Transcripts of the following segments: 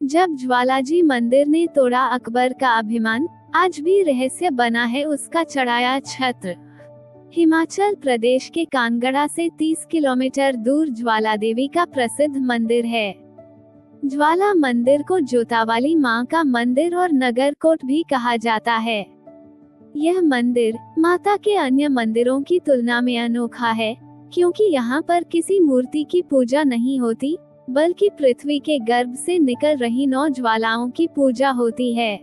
जब ज्वालाजी मंदिर ने तोड़ा अकबर का अभिमान, आज भी रहस्य बना है उसका चढ़ाया छत्र। हिमाचल प्रदेश के कांगड़ा से 30 किलोमीटर दूर ज्वाला देवी का प्रसिद्ध मंदिर है। ज्वाला मंदिर को जोतावाली मां का मंदिर और नगरकोट भी कहा जाता है। यह मंदिर माता के अन्य मंदिरों की तुलना में अनोखा है, क्योंकि यहाँ पर किसी मूर्ति की पूजा नहीं होती, बल्कि पृथ्वी के गर्भ से निकल रही 9 ज्वालाओं की पूजा होती है।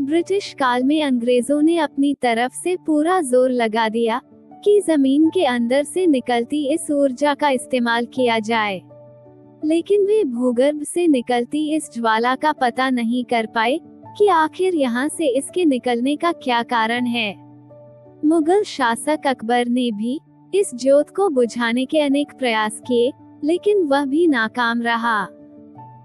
ब्रिटिश काल में अंग्रेजों ने अपनी तरफ से पूरा जोर लगा दिया कि जमीन के अंदर से निकलती इस ऊर्जा का इस्तेमाल किया जाए, लेकिन वे भूगर्भ से निकलती इस ज्वाला का पता नहीं कर पाए कि आखिर यहाँ से इसके निकलने का क्या कारण है। मुगल शासक अकबर ने भी इस ज्योत को बुझाने के अनेक प्रयास किए, लेकिन वह भी नाकाम रहा।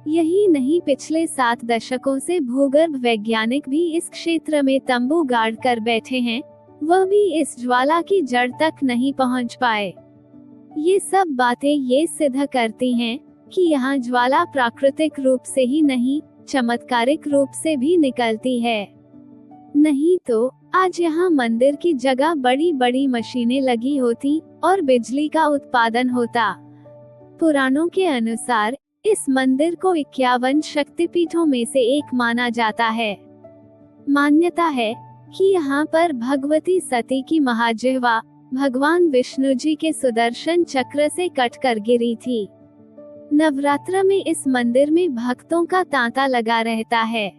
यही नहीं, पिछले 7 दशकों से भूगर्भ वैज्ञानिक भी इस क्षेत्र में तंबू गाड़ कर बैठे हैं, वह भी इस ज्वाला की जड़ तक नहीं पहुंच पाए। ये सब बातें ये सिद्ध करती हैं कि यहाँ ज्वाला प्राकृतिक रूप से ही नहीं, चमत्कारिक रूप से भी निकलती है। नहीं तो आज यहाँ मंदिर की जगह बड़ी बड़ी मशीनें लगी होती और बिजली का उत्पादन होता। पुराणों के अनुसार इस मंदिर को 51 शक्तिपीठों में से एक माना जाता है। मान्यता है कि यहाँ पर भगवती सती की महाजिह्वा भगवान विष्णु जी के सुदर्शन चक्र से कटकर गिरी थी। नवरात्र में इस मंदिर में भक्तों का तांता लगा रहता है।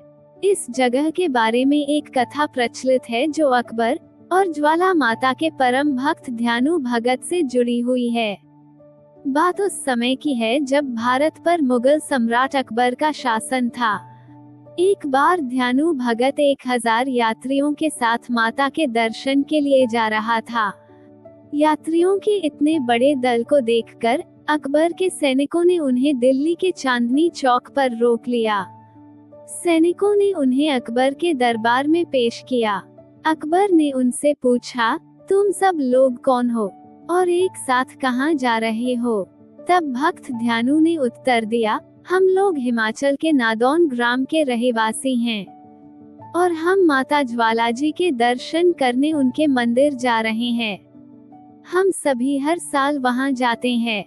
इस जगह के बारे में एक कथा प्रचलित है जो अकबर और ज्वाला माता के परम भक्त ध्यानु भगत से जुड़ी हुई है। बात उस समय की है जब भारत पर मुगल सम्राट अकबर का शासन था। एक बार ध्यानु भगत 1000 यात्रियों के साथ माता के दर्शन के लिए जा रहा था। यात्रियों के इतने बड़े दल को देखकर अकबर के सैनिकों ने उन्हें दिल्ली के चांदनी चौक पर रोक लिया। सैनिकों ने उन्हें अकबर के दरबार में पेश किया। अकबर ने उनसे पूछा, तुम सब लोग कौन हो और एक साथ कहां जा रहे हो? तब भक्त ध्यानु ने उत्तर दिया, हम लोग हिमाचल के नादौन ग्राम के रहवासी हैं और हम माता ज्वालाजी के दर्शन करने उनके मंदिर जा रहे हैं। हम सभी हर साल वहां जाते हैं।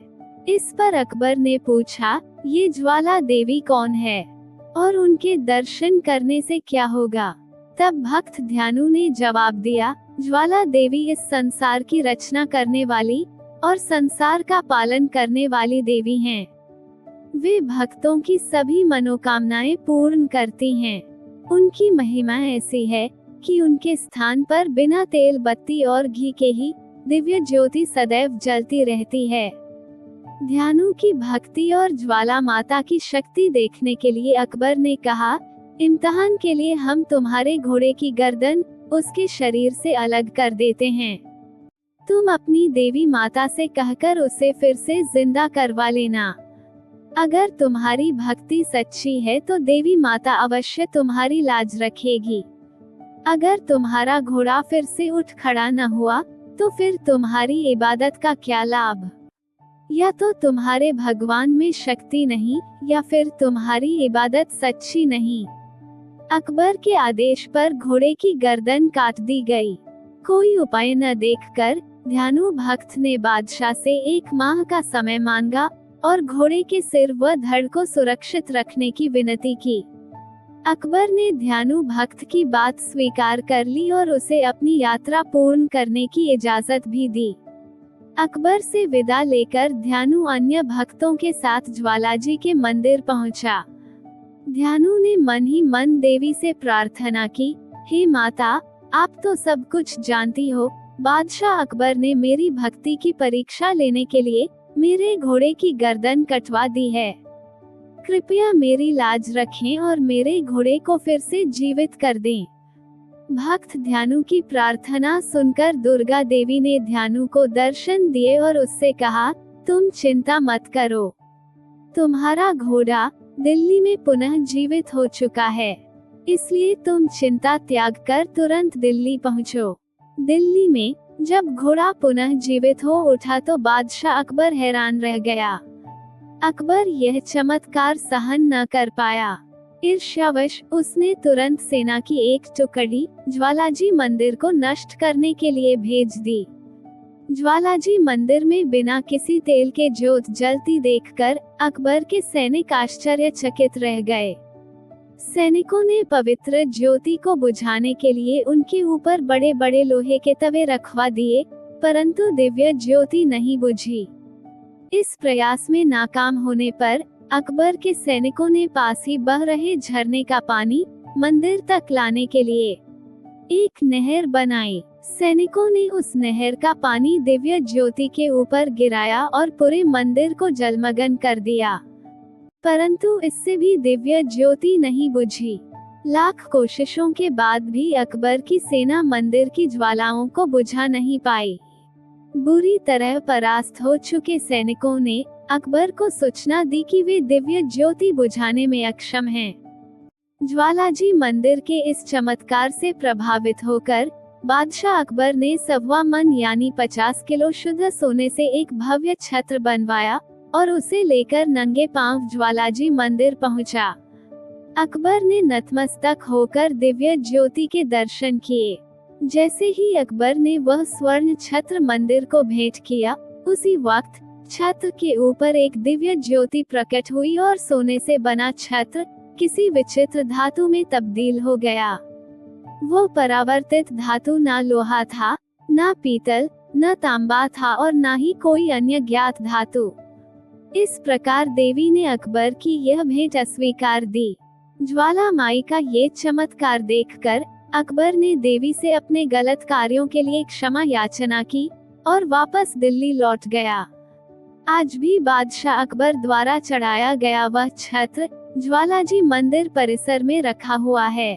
इस पर अकबर ने पूछा, ये ज्वाला देवी कौन है और उनके दर्शन करने से क्या होगा? तब भक्त ध्यानु ने जवाब दिया, ज्वाला देवी इस संसार की रचना करने वाली और संसार का पालन करने वाली देवी हैं। वे भक्तों की सभी मनोकामनाएं पूर्ण करती हैं। उनकी महिमा ऐसी है कि उनके स्थान पर बिना तेल बत्ती और घी के ही दिव्य ज्योति सदैव जलती रहती है। ध्यानु की भक्ति और ज्वाला माता की शक्ति देखने के लिए अकबर ने कहा, इम्तिहान के लिए हम तुम्हारे घोड़े की गर्दन उसके शरीर से अलग कर देते हैं। तुम अपनी देवी माता से कहकर उसे फिर से जिंदा करवा लेना। अगर तुम्हारी भक्ति सच्ची है तो देवी माता अवश्य तुम्हारी लाज रखेगी। अगर तुम्हारा घोड़ा फिर से उठ खड़ा न हुआ तो फिर तुम्हारी इबादत का क्या लाभ? या तो तुम्हारे भगवान में शक्ति नहीं, या फिर तुम्हारी इबादत सच्ची नहीं। अकबर के आदेश पर घोड़े की गर्दन काट दी गई। कोई उपाय न देखकर ध्यानु भक्त ने बादशाह से 1 माह का समय मांगा और घोड़े के सिर व धड़ को सुरक्षित रखने की विनती की। अकबर ने ध्यानु भक्त की बात स्वीकार कर ली और उसे अपनी यात्रा पूर्ण करने की इजाजत भी दी। अकबर से विदा लेकर ध्यानु अन्य भक्तों के साथ ज्वालाजी के मंदिर पहुंचा। ध्यानु ने मन ही मन देवी से प्रार्थना की, हे माता, आप तो सब कुछ जानती हो। बादशाह अकबर ने मेरी भक्ति की परीक्षा लेने के लिए मेरे घोड़े की गर्दन कटवा दी है। कृपया मेरी लाज रखें और मेरे घोड़े को फिर से जीवित कर दें। भक्त ध्यानु की प्रार्थना सुनकर दुर्गा देवी ने ध्यानु को दर्शन दिए और उससे कहा, तुम चिंता मत करो, तुम्हारा घोड़ा दिल्ली में पुनः जीवित हो चुका है, इसलिए तुम चिंता त्याग कर तुरंत दिल्ली पहुंचो। दिल्ली में जब घोड़ा पुनः जीवित हो उठा तो बादशाह अकबर हैरान रह गया। अकबर यह चमत्कार सहन न कर पाया। ईर्ष्यावश उसने तुरंत सेना की एक टुकड़ी ज्वालाजी मंदिर को नष्ट करने के लिए भेज दी। ज्वालाजी मंदिर में बिना किसी तेल के ज्योत जलती देखकर अकबर के सैनिक आश्चर्यचकित रह गए। सैनिकों ने पवित्र ज्योति को बुझाने के लिए उनके ऊपर बड़े बड़े लोहे के तवे रखवा दिए, परंतु दिव्य ज्योति नहीं बुझी। इस प्रयास में नाकाम होने पर अकबर के सैनिकों ने पास ही बह रहे झरने का पानी मंदिर तक लाने के लिए एक नहर बनाई। सैनिकों ने उस नहर का पानी दिव्य ज्योति के ऊपर गिराया और पूरे मंदिर को जलमग्न कर दिया, परंतु इससे भी दिव्य ज्योति नहीं बुझी। लाख कोशिशों के बाद भी अकबर की सेना मंदिर की ज्वालाओं को बुझा नहीं पाई। बुरी तरह परास्त हो चुके सैनिकों ने अकबर को सूचना दी कि वे दिव्य ज्योति बुझाने में अक्षम हैं। ज्वालाजी मंदिर के इस चमत्कार से प्रभावित होकर बादशाह अकबर ने 1.25 मन यानी 50 किलो शुद्ध सोने से एक भव्य छत्र बनवाया और उसे लेकर नंगे पांव ज्वालाजी मंदिर पहुंचा। अकबर ने नतमस्तक होकर दिव्य ज्योति के दर्शन किए। जैसे ही अकबर ने वह स्वर्ण छत्र मंदिर को भेंट किया, उसी वक्त छत्र के ऊपर एक दिव्य ज्योति प्रकट हुई और सोने से बना छत्र किसी विचित्र धातु में तब्दील हो गया। वो परावर्तित धातु न लोहा था, न पीतल, न तांबा था और न ही कोई अन्य ज्ञात धातु। इस प्रकार देवी ने अकबर की यह भेंट अस्वीकार दी। ज्वाला माई का ये चमत्कार देखकर अकबर ने देवी से अपने गलत कार्यों के लिए क्षमा याचना की और वापस दिल्ली लौट गया। आज भी बादशाह अकबर द्वारा चढ़ाया गया वह छत्र ज्वालाजी मंदिर परिसर में रखा हुआ है।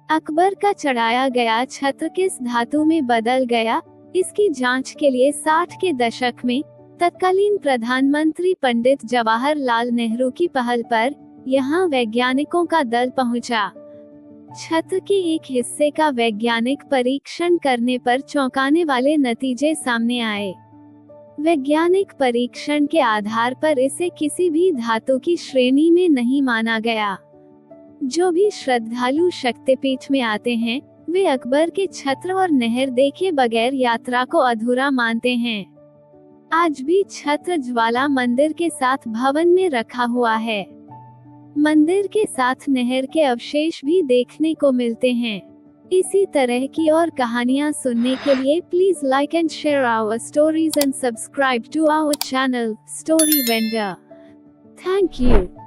अकबर का चढ़ाया गया छत्र किस धातु में बदल गया, इसकी जांच के लिए 60 के दशक में तत्कालीन प्रधानमंत्री पंडित जवाहरलाल नेहरू की पहल पर यहां वैज्ञानिकों का दल पहुंचा। छत्र के एक हिस्से का वैज्ञानिक परीक्षण करने पर चौंकाने वाले नतीजे सामने आए। वैज्ञानिक परीक्षण के आधार पर इसे किसी भी धातु की श्रेणी में नहीं माना गया। जो भी श्रद्धालु शक्तिपीठ में आते हैं, वे अकबर के छत्र और नहर देखे बगैर यात्रा को अधूरा मानते हैं। आज भी छत्र ज्वाला मंदिर के साथ भवन में रखा हुआ है। मंदिर के साथ नहर के अवशेष भी देखने को मिलते हैं। इसी तरह की और कहानियाँ सुनने के लिए please like and share our stories and subscribe to our channel story vendor. Thank you.